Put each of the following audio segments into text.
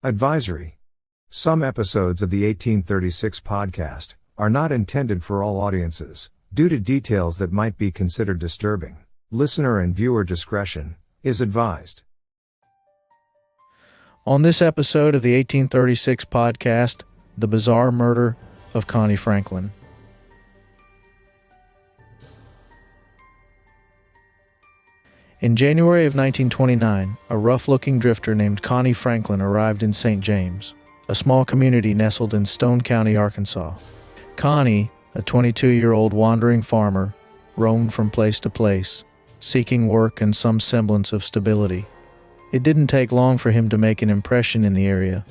Advisory. Some episodes of the 1836 podcast are not intended for all audiences, due to details that might be considered disturbing. Listener and viewer discretion is advised. On this episode of the 1836 podcast, the bizarre murder of Connie Franklin. In January of 1929, a rough-looking drifter named Connie Franklin arrived in St. James, a small community nestled in Stone County, Arkansas. Connie, a 22-year-old wandering farmer, roamed from place to place, seeking work and some semblance of stability. It didn't take long for him to make an impression in the area,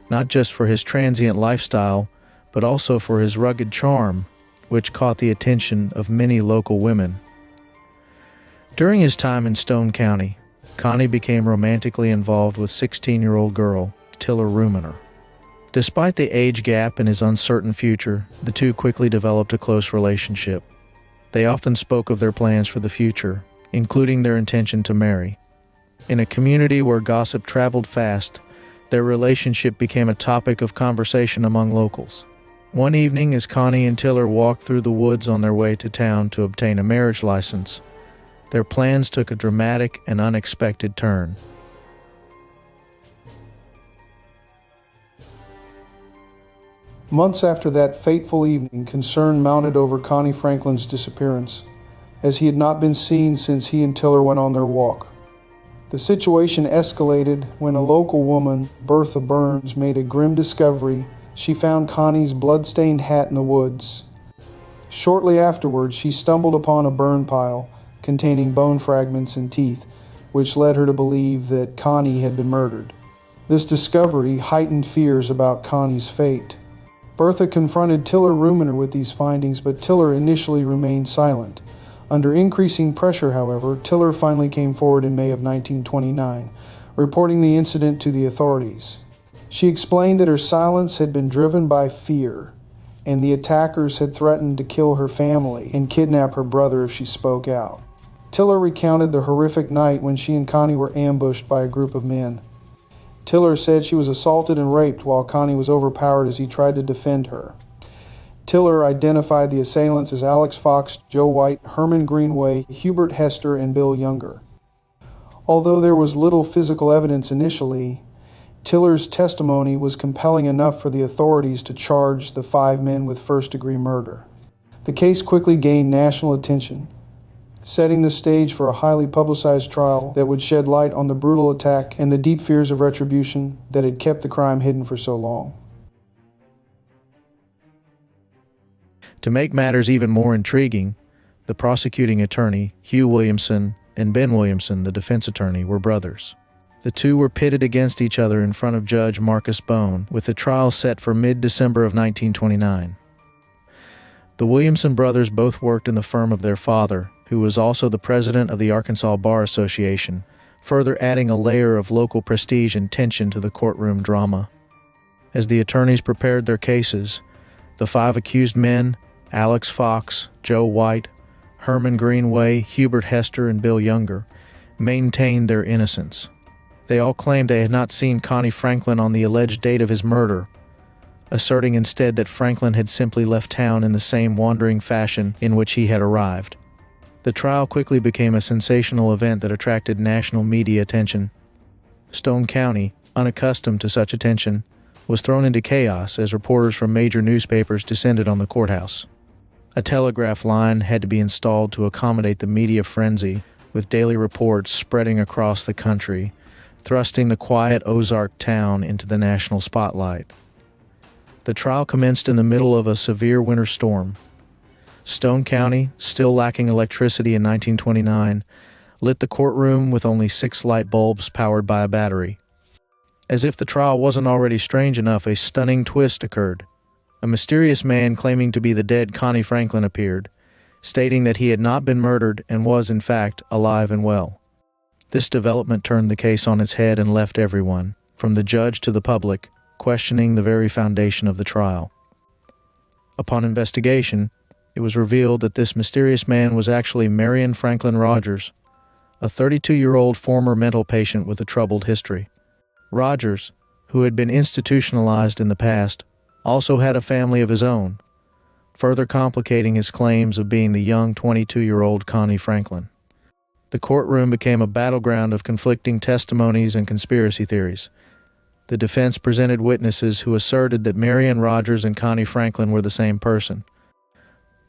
not just for his transient lifestyle, but also for his rugged charm, which caught the attention of many local women. During his time in Stone County, Connie became romantically involved with 16-year-old girl, Tiller Ruminer. Despite the age gap and his uncertain future, the two quickly developed a close relationship. They often spoke of their plans for the future, including their intention to marry. In a community where gossip traveled fast, their relationship became a topic of conversation among locals. One evening, as Connie and Tiller walked through the woods on their way to town to obtain a marriage license, their plans took a dramatic and unexpected turn. Months after that fateful evening, concern mounted over Connie Franklin's disappearance, as he had not been seen since he and Tiller went on their walk. The situation escalated when a local woman, Bertha Burns, made a grim discovery. She found Connie's blood-stained hat in the woods. Shortly afterwards, she stumbled upon a burn pile containing bone fragments and teeth, which led her to believe that Connie had been murdered. This discovery heightened fears about Connie's fate. Bertha confronted Tiller Ruminer with these findings, but Tiller initially remained silent. Under increasing pressure, however, Tiller finally came forward in May of 1929, reporting the incident to the authorities. She explained that her silence had been driven by fear, and the attackers had threatened to kill her family and kidnap her brother if she spoke out. Tiller recounted the horrific night when she and Connie were ambushed by a group of men. Tiller said she was assaulted and raped while Connie was overpowered as he tried to defend her. Tiller identified the assailants as Alex Fox, Joe White, Herman Greenway, Hubert Hester, and Bill Younger. Although there was little physical evidence initially, Tiller's testimony was compelling enough for the authorities to charge the 5 men with first-degree murder. The case quickly gained national attention, setting the stage for a highly publicized trial that would shed light on the brutal attack and the deep fears of retribution that had kept the crime hidden for so long. To make matters even more intriguing, the prosecuting attorney, Hugh Williamson, and Ben Williamson, the defense attorney, were brothers. The two were pitted against each other in front of Judge Marcus Bone, with the trial set for mid-December of 1929. The Williamson brothers both worked in the firm of their father, who was also the president of the Arkansas Bar Association, further adding a layer of local prestige and tension to the courtroom drama. As the attorneys prepared their cases, the 5 accused men, Alex Fox, Joe White, Herman Greenway, Hubert Hester, and Bill Younger, maintained their innocence. They all claimed they had not seen Connie Franklin on the alleged date of his murder, asserting instead that Franklin had simply left town in the same wandering fashion in which he had arrived. The trial quickly became a sensational event that attracted national media attention. Stone County, unaccustomed to such attention, was thrown into chaos as reporters from major newspapers descended on the courthouse. A telegraph line had to be installed to accommodate the media frenzy, with daily reports spreading across the country, thrusting the quiet Ozark town into the national spotlight. The trial commenced in the middle of a severe winter storm. Stone County, still lacking electricity in 1929, lit the courtroom with only 6 light bulbs powered by a battery. As if the trial wasn't already strange enough, a stunning twist occurred. A mysterious man claiming to be the dead Connie Franklin appeared, stating that he had not been murdered and was, in fact, alive and well. This development turned the case on its head and left everyone, from the judge to the public, questioning the very foundation of the trial. Upon investigation, it was revealed that this mysterious man was actually Marion Franklin Rogers, a 32-year-old former mental patient with a troubled history. Rogers, who had been institutionalized in the past, also had a family of his own, further complicating his claims of being the young 22-year-old Connie Franklin. The courtroom became a battleground of conflicting testimonies and conspiracy theories. The defense presented witnesses who asserted that Marion Rogers and Connie Franklin were the same person.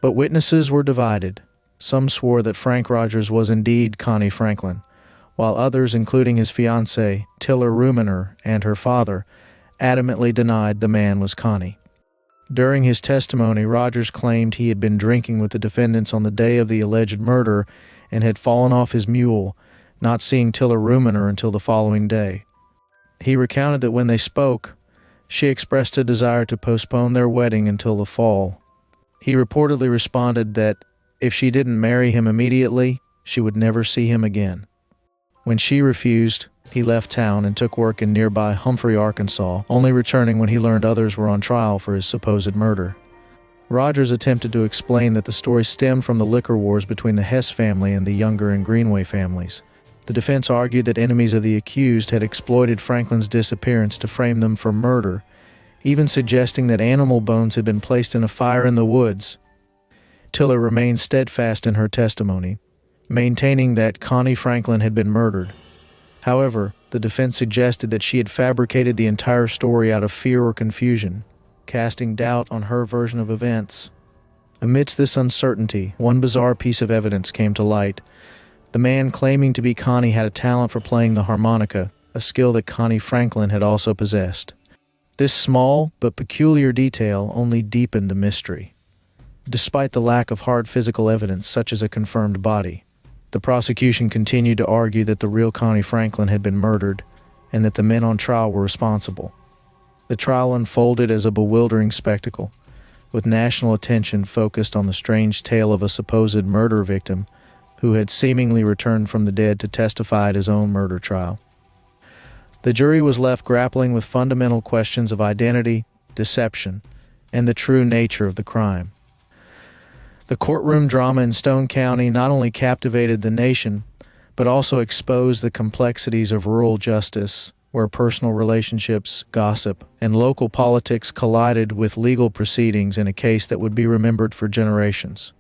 But witnesses were divided. Some swore that Frank Rogers was indeed Connie Franklin, while others, including his fiancée, Tiller Ruminer, and her father, adamantly denied the man was Connie. During his testimony, Rogers claimed he had been drinking with the defendants on the day of the alleged murder and had fallen off his mule, not seeing Tiller Ruminer until the following day. He recounted that when they spoke, she expressed a desire to postpone their wedding until the fall. He reportedly responded that if she didn't marry him immediately, she would never see him again. When she refused, he left town and took work in nearby Humphrey, Arkansas, only returning when he learned others were on trial for his supposed murder. Rogers attempted to explain that the story stemmed from the liquor wars between the Hess family and the Younger and Greenway families. The defense argued that enemies of the accused had exploited Franklin's disappearance to frame them for murder, even suggesting that animal bones had been placed in a fire in the woods. Tiller remained steadfast in her testimony, maintaining that Connie Franklin had been murdered. However, the defense suggested that she had fabricated the entire story out of fear or confusion, casting doubt on her version of events. Amidst this uncertainty, one bizarre piece of evidence came to light. The man claiming to be Connie had a talent for playing the harmonica, a skill that Connie Franklin had also possessed. This small but peculiar detail only deepened the mystery. Despite the lack of hard physical evidence such as a confirmed body, the prosecution continued to argue that the real Connie Franklin had been murdered and that the men on trial were responsible. The trial unfolded as a bewildering spectacle, with national attention focused on the strange tale of a supposed murder victim who had seemingly returned from the dead to testify at his own murder trial. The jury was left grappling with fundamental questions of identity, deception, and the true nature of the crime. The courtroom drama in Stone County not only captivated the nation, but also exposed the complexities of rural justice, where personal relationships, gossip, and local politics collided with legal proceedings in a case that would be remembered for generations.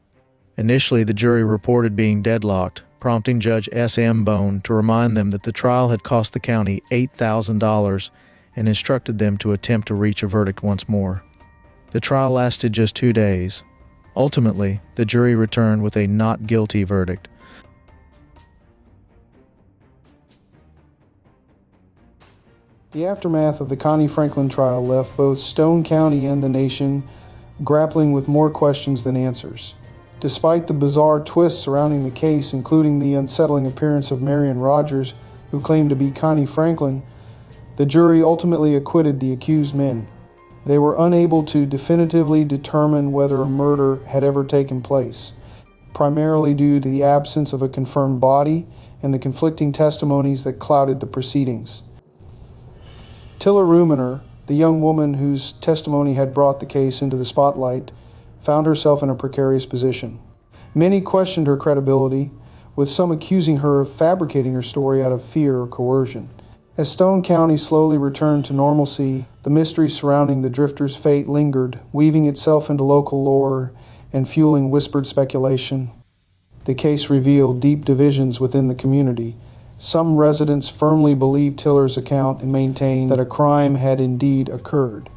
Initially, the jury reported being deadlocked, prompting Judge S.M. Bone to remind them that the trial had cost the county $8,000 and instructed them to attempt to reach a verdict once more. The trial lasted just 2 days. Ultimately, the jury returned with a not guilty verdict. The aftermath of the Connie Franklin trial left both Stone County and the nation grappling with more questions than answers. Despite the bizarre twists surrounding the case, including the unsettling appearance of Marion Rogers, who claimed to be Connie Franklin, the jury ultimately acquitted the accused men. They were unable to definitively determine whether a murder had ever taken place, primarily due to the absence of a confirmed body and the conflicting testimonies that clouded the proceedings. Tiller Ruminer, the young woman whose testimony had brought the case into the spotlight, found herself in a precarious position. Many questioned her credibility, with some accusing her of fabricating her story out of fear or coercion. As Stone County slowly returned to normalcy, the mystery surrounding the drifter's fate lingered, weaving itself into local lore and fueling whispered speculation. The case revealed deep divisions within the community. Some residents firmly believed Tiller's account and maintained that a crime had indeed occurred,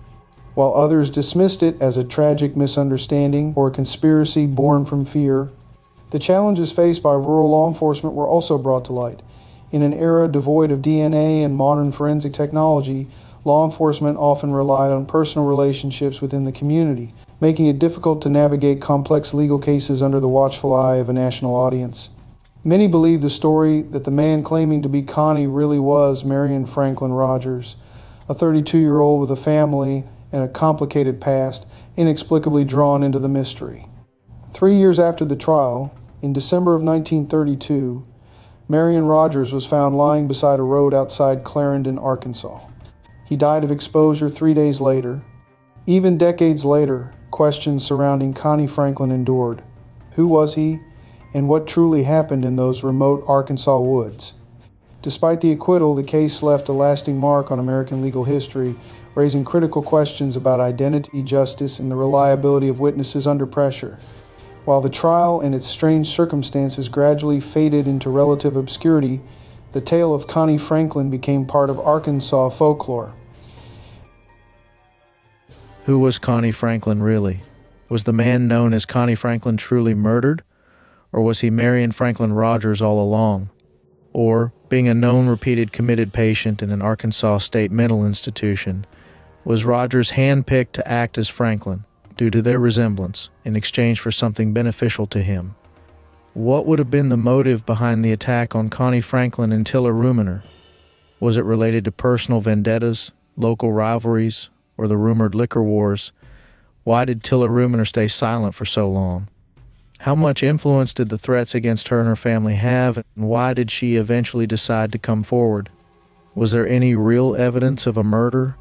while others dismissed it as a tragic misunderstanding or a conspiracy born from fear. The challenges faced by rural law enforcement were also brought to light. In an era devoid of DNA and modern forensic technology, law enforcement often relied on personal relationships within the community, making it difficult to navigate complex legal cases under the watchful eye of a national audience. Many believe the story that the man claiming to be Connie really was Marion Franklin Rogers, a 32-year-old with a family and a complicated past, inexplicably drawn into the mystery. 3 years after the trial, in December of 1932, Marion Rogers was found lying beside a road outside Clarendon, Arkansas. He died of exposure 3 days later. Even decades later, questions surrounding Connie Franklin endured. Who was he, and what truly happened in those remote Arkansas woods? Despite the acquittal, the case left a lasting mark on American legal history, raising critical questions about identity, justice, and the reliability of witnesses under pressure. While the trial and its strange circumstances gradually faded into relative obscurity, the tale of Connie Franklin became part of Arkansas folklore. Who was Connie Franklin really? Was the man known as Connie Franklin truly murdered? Or was he Marion Franklin Rogers all along? Or, being a known repeated committed patient in an Arkansas state mental institution, was Rogers handpicked to act as Franklin due to their resemblance in exchange for something beneficial to him? What would have been the motive behind the attack on Connie Franklin and Tiller Ruminer? Was it related to personal vendettas, local rivalries, or the rumored liquor wars? Why did Tiller Ruminer stay silent for so long? How much influence did the threats against her and her family have, and why did she eventually decide to come forward? Was there any real evidence of a murder?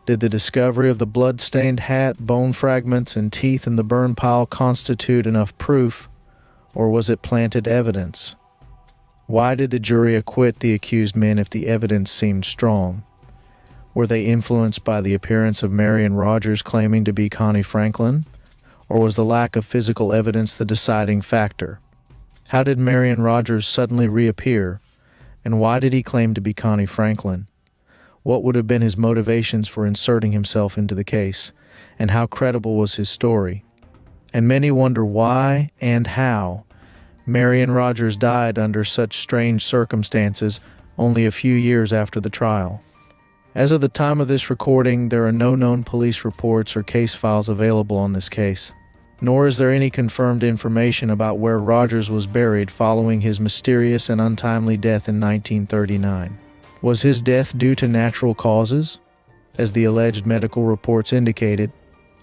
Did the discovery of the blood-stained hat, bone fragments, and teeth in the burn pile constitute enough proof, or was it planted evidence? Why did the jury acquit the accused men if the evidence seemed strong? Were they influenced by the appearance of Marion Rogers claiming to be Connie Franklin? Or was the lack of physical evidence the deciding factor? How did Marion Rogers suddenly reappear? And why did he claim to be Connie Franklin? What would have been his motivations for inserting himself into the case? And how credible was his story? And many wonder why and how Marion Rogers died under such strange circumstances only a few years after the trial. As of the time of this recording, there are no known police reports or case files available on this case, nor is there any confirmed information about where Rogers was buried following his mysterious and untimely death in 1939. Was his death due to natural causes, as the alleged medical reports indicated,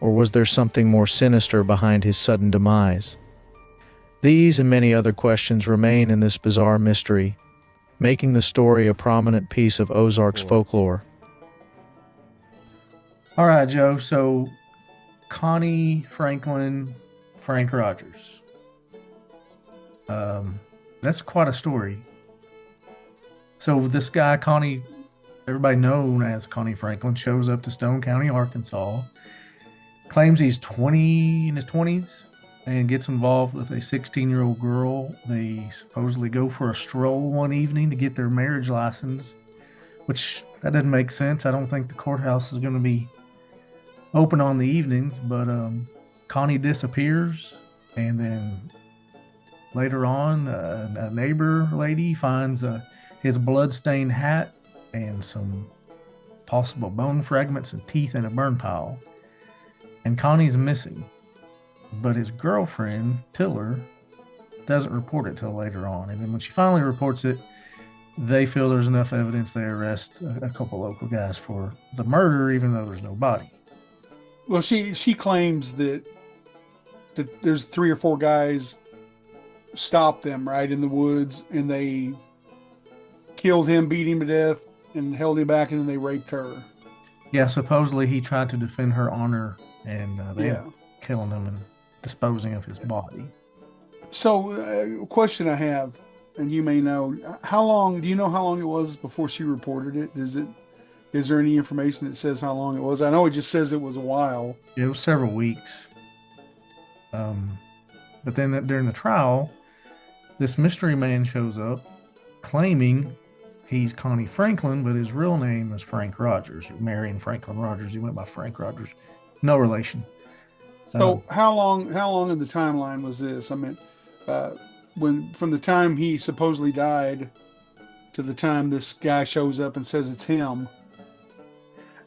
or was there something more sinister behind his sudden demise? These and many other questions remain in this bizarre mystery, making the story a prominent piece of Ozarks folklore. All right, Joe. So, Connie Franklin, Frank Rogers. That's quite a story. So, this guy, Connie, everybody known as Connie Franklin, shows up to Stone County, Arkansas, claims he's in his 20s, and gets involved with a 16-year-old girl. They supposedly go for a stroll one evening to get their marriage license, which that doesn't make sense. I don't think the courthouse is going to be open on the evenings, but Connie disappears, and then later on, a neighbor lady finds his blood-stained hat and some possible bone fragments and teeth in a burn pile, and Connie's missing. But his girlfriend, Tiller, doesn't report it till later on, and then when she finally reports it, they feel there's enough evidence they arrest a couple local guys for the murder, even though there's no body. Well, she claims that there's 3 or 4 guys stopped them right in the woods, and they killed him, beat him to death, and held him back, and then they raped her. Yeah, supposedly he tried to defend her honor, and they ended up killing him and disposing of his body. So, a question I have, and you may know, do you know how long it was before she reported it? Is there any information that says how long it was? I know it just says it was a while. It was several weeks. But then during the trial, this mystery man shows up claiming he's Connie Franklin, but his real name is Frank Rogers, or Marion Franklin Rogers. He went by Frank Rogers. No relation. So how long in the timeline was this? I mean, from the time he supposedly died to the time this guy shows up and says it's him.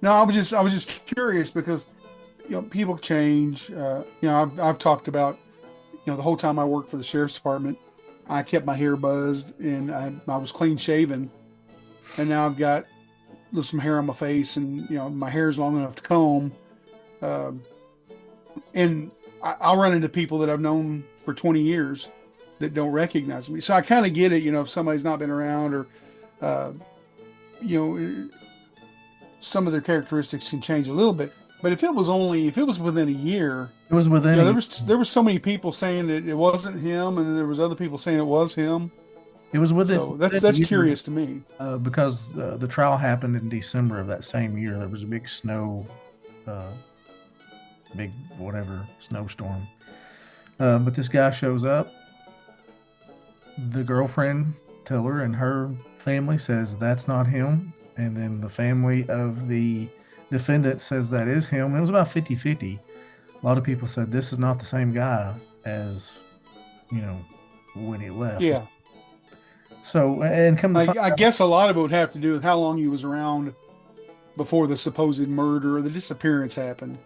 No, I was just curious because, people change. I've talked about, the whole time I worked for the sheriff's department, I kept my hair buzzed and I was clean shaven, and now I've got some hair on my face, and my hair's long enough to comb, and I'll run into people that I've known for 20 years that don't recognize me. So I kind of get it, if somebody's not been around, or some of their characteristics can change a little bit. But if it was within a year, it was within. There were so many people saying that it wasn't him, and there was other people saying it was him. It was within. So that's curious to me. Because the trial happened in December of that same year. There was a big snow, uh, big whatever snowstorm. But this guy shows up. The girlfriend, Tiller, and her family says that's not him. And then the family of the defendant says that is him. It was about 50-50. A lot of people said this is not the same guy as, when he left. Yeah. So, and come to find I out, guess a lot of it would have to do with how long he was around before the supposed murder or the disappearance happened.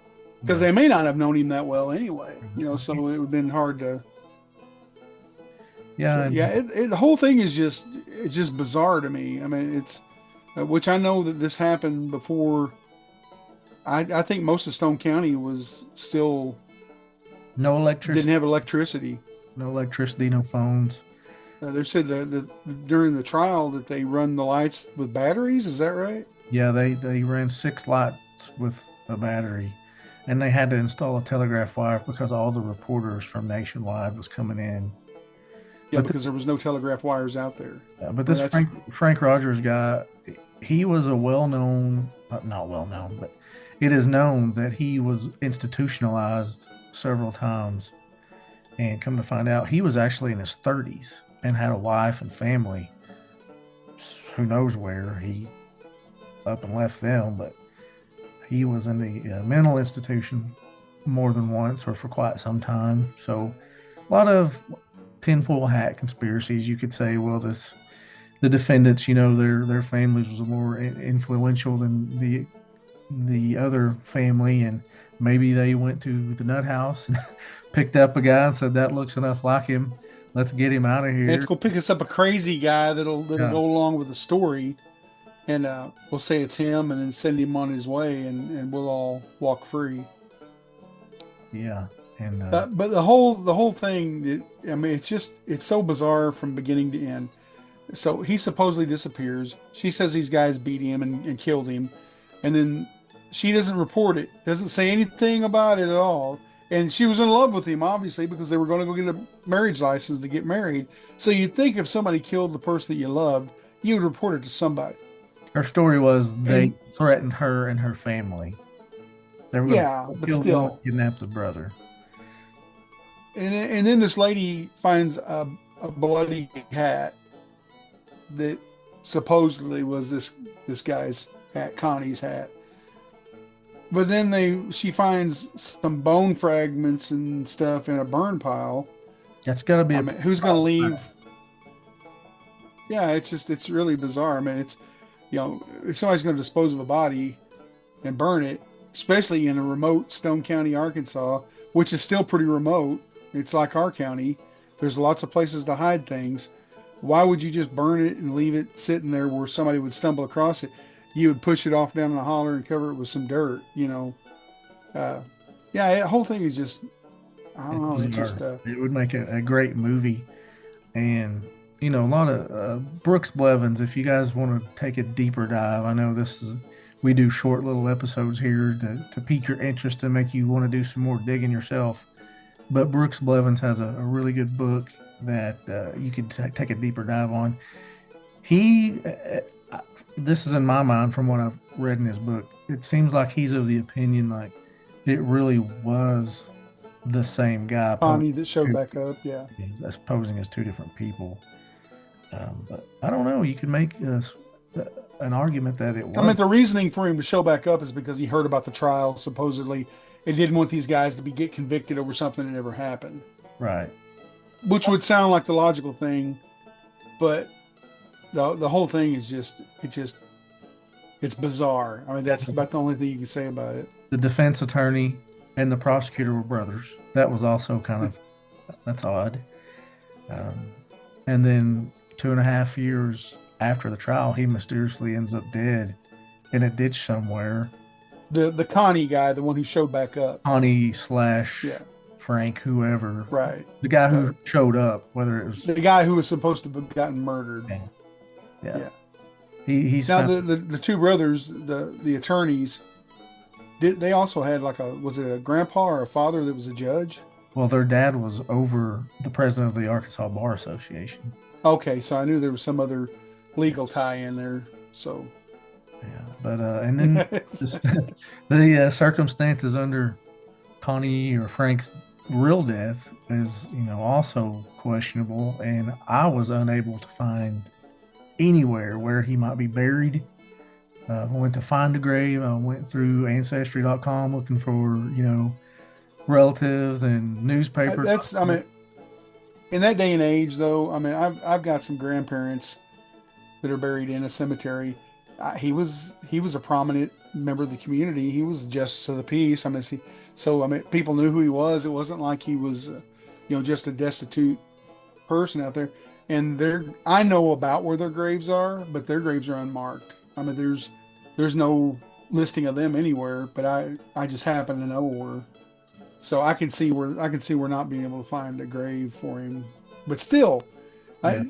Because they may not have known him that well anyway. So it would have been hard to. yeah, So, yeah, the whole thing is just bizarre to me. I mean, it's which I know that this happened before. I think most of Stone County was still no electricity, didn't have electricity. no phones. They said that during the trial that they run the lights with batteries. Is that right? Yeah, they ran 6 lights with a battery, and they had to install a telegraph wire because all the reporters from nationwide was coming in. Yeah, But because there was no telegraph wires out there. But this Well, Frank Rogers guy, he was a well-known, not well-known, but it is known that he was institutionalized several times. And come to find out, he was actually in his 30s and had a wife and family. Who knows where he up and left them, but he was in the mental institution more than once or for quite some time. So a lot of tinfoil hat conspiracies. You could say, well, the defendants, their families was more influential than the other family, and maybe they went to the nut house and picked up a guy and said that looks enough like him. Let's get him out of here. Let's go pick us up a crazy guy that'll go along with the story, and we'll say it's him, and then send him on his way, and we'll all walk free. Yeah, and but the whole thing, it's so bizarre from beginning to end. So he supposedly disappears. She says these guys beat him and killed him, and then she doesn't report it, doesn't say anything about it at all. And she was in love with him, obviously, because they were going to go get a marriage license to get married. So you'd think if somebody killed the person that you loved, you would report it to somebody. her story was they threatened her and her family. They were going to but still kidnap the brother. And then this lady finds a bloody hat that supposedly was this guy's hat, Connie's hat. But then she finds some bone fragments and stuff in a burn pile. That's got to be. Who's going to leave? Yeah, it's really bizarre. I mean, it's if somebody's going to dispose of a body and burn it, especially in a remote Stone County, Arkansas, which is still pretty remote. It's like our county. There's lots of places to hide things. Why would you just burn it and leave it sitting there where somebody would stumble across it? You would push it off down in a holler and cover it with some dirt, the whole thing is just, I don't know. It just it would make a great movie, and a lot of Brooks Blevins. If you guys want to take a deeper dive, I know we do short little episodes here to pique your interest and make you want to do some more digging yourself. But Brooks Blevins has a really good book that you could take a deeper dive on. This is in my mind from what I've read in his book. It seems like he's of the opinion like it really was the same guy. Connie that showed back up, yeah. That's posing as two different people. But I don't know. You could make an argument that it was. I mean, the reasoning for him to show back up is because he heard about the trial, supposedly, and didn't want these guys to get convicted over something that never happened. Right. Which would sound like the logical thing, but the whole thing is it's bizarre. I mean, that's about the only thing you can say about it. The defense attorney and the prosecutor were brothers. That was also kind of, that's odd. And then 2.5 years after the trial, he mysteriously ends up dead in a ditch somewhere. The Connie guy, the one who showed back up. Connie / Frank, whoever. Right. The guy who showed up, whether it was... The guy who was supposed to have gotten murdered. Yeah. He's now the two brothers, the attorneys, they also had was it a grandpa or a father that was a judge? Well, their dad was over the president of the Arkansas Bar Association. Okay, so I knew there was some other legal tie in there. So Yeah, but and then the circumstances under Connie or Frank's real death is, also questionable, and I was unable to find anywhere where he might be buried. I went to find a grave. I went through ancestry.com looking for, relatives and newspapers. I mean, in that day and age, though, I mean, I've got some grandparents that are buried in a cemetery. He was a prominent member of the community. He was justice of the peace. I mean, people knew who he was. It wasn't like he was, just a destitute person out there. And I know about where their graves are, but their graves are unmarked. I mean, there's no listing of them anywhere, but I just happen to know where. So I can see we're not being able to find a grave for him. But still, yeah.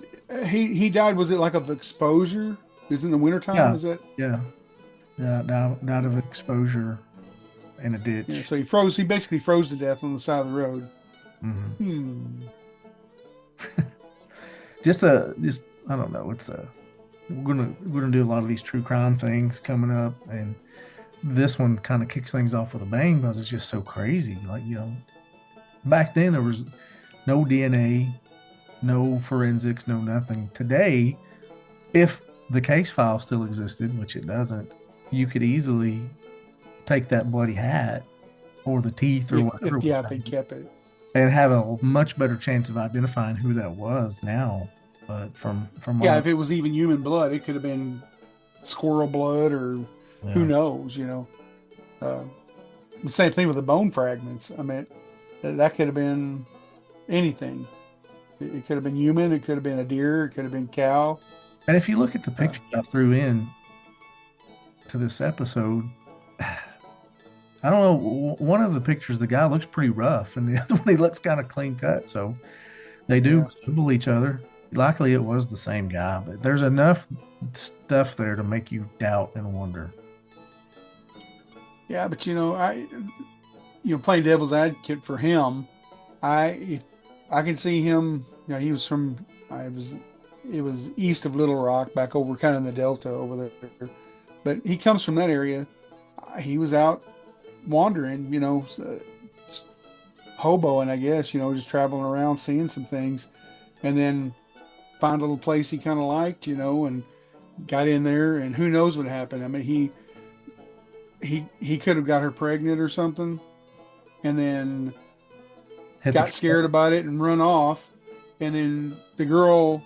He died. Was it like of exposure? Is it in the wintertime? Yeah. Is that? Yeah. Died of exposure in a ditch. Yeah, so he basically froze to death on the side of the road. Mm-hmm. Just I don't know. We're gonna do a lot of these true crime things coming up, and this one kind of kicks things off with a bang because it's just so crazy. Like, back then there was no DNA, no forensics, no nothing. Today, if the case file still existed, which it doesn't, you could easily take that bloody hat or the teeth or whatever. If they kept it. And have a much better chance of identifying who that was now. But from if it was even human blood, it could have been squirrel blood or who knows, The same thing with the bone fragments. I mean, that could have been anything. It could have been human. It could have been a deer. It could have been cow. And if you look at the picture I threw in to this episode, I don't know. One of the pictures, the guy looks pretty rough, and the other one, he looks kind of clean cut. So they do resemble each other. Luckily, it was the same guy, but there's enough stuff there to make you doubt and wonder. Yeah, but playing devil's advocate for him, I can see him. He was it was east of Little Rock, back over kind of in the Delta over there. But he comes from that area. He was out wandering, hoboing, I guess, just traveling around, seeing some things, and then found a little place he kind of liked, and got in there, and who knows what happened. I mean, he could have got her pregnant or something, and then got scared about it and run off, and then the girl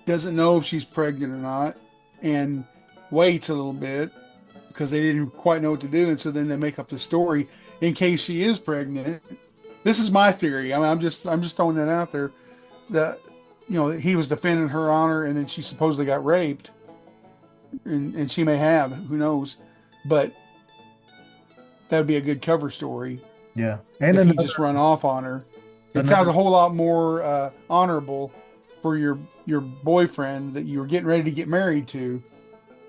doesn't know if she's pregnant or not, and waits a little bit because they didn't quite know what to do, and so then they make up the story in case she is pregnant. This is my theory. I mean, I'm just throwing that out there. That he was defending her honor, and then she supposedly got raped, and she may have, who knows, but that would be a good cover story. Yeah, and if he just run off on her, it sounds a whole lot more honorable for your boyfriend that you were getting ready to get married to,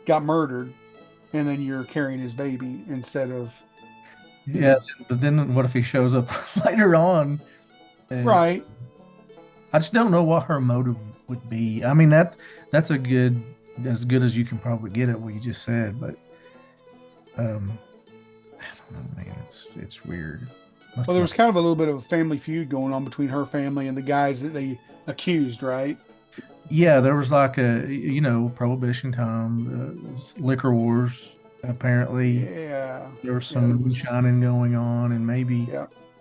got murdered, and then you're carrying his baby instead of. Yeah, but then what if he shows up later on? Right. I just don't know what her motive would be. I mean, that's as good as you can probably get at what you just said, but I don't know, man. It's weird. Well, there was kind of a little bit of a family feud going on between her family and the guys that they accused, right? Yeah, there was like Prohibition time, liquor wars. Apparently, there was some moonshining going on, and maybe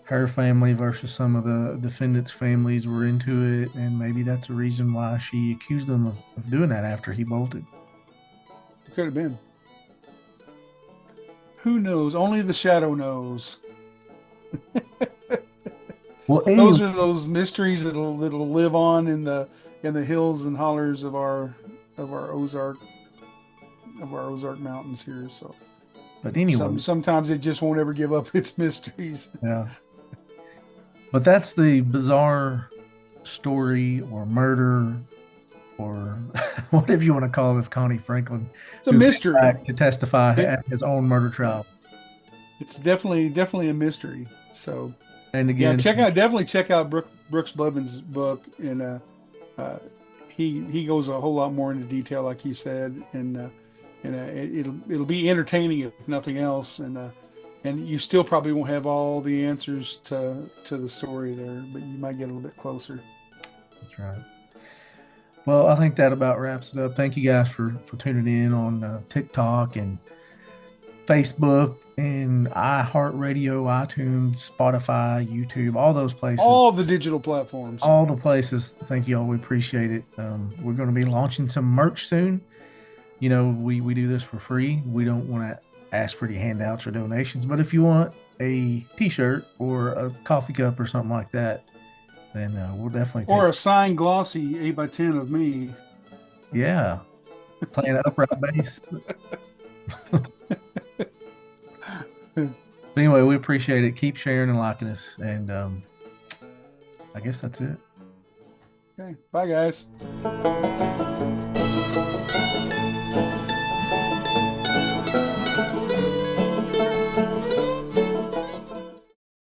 her family versus some of the defendants' families were into it, and maybe that's the reason why she accused them of doing that after he bolted. Could have been. Who knows? Only the shadow knows. Well, those are those mysteries that'll live on in the hills and hollers of our Ozark mountains here. So, but anyway, sometimes it just won't ever give up its mysteries. Yeah. But that's the bizarre story or murder or whatever you want to call it of Connie Franklin. It's a mystery. To testify at his own murder trial. It's definitely a mystery. So, And again, definitely check out Brooks Blevins' book, and he goes a whole lot more into detail, like you said, and it'll be entertaining if nothing else, and you still probably won't have all the answers to the story there, but you might get a little bit closer. That's right. Well, I think that about wraps it up. Thank you guys for tuning in on TikTok and Facebook and iHeartRadio, iTunes, Spotify, YouTube, all those places. All the digital platforms. All the places. Thank you all. We appreciate it. We're going to be launching some merch soon. You know, we do this for free. We don't want to ask for any handouts or donations. But if you want a T-shirt or a coffee cup or something like that, then we'll definitely Or a signed glossy 8x10 of me. Yeah. Playing upright bass. But anyway, we appreciate it. Keep sharing and liking us. And I guess that's it. Okay. Bye, guys.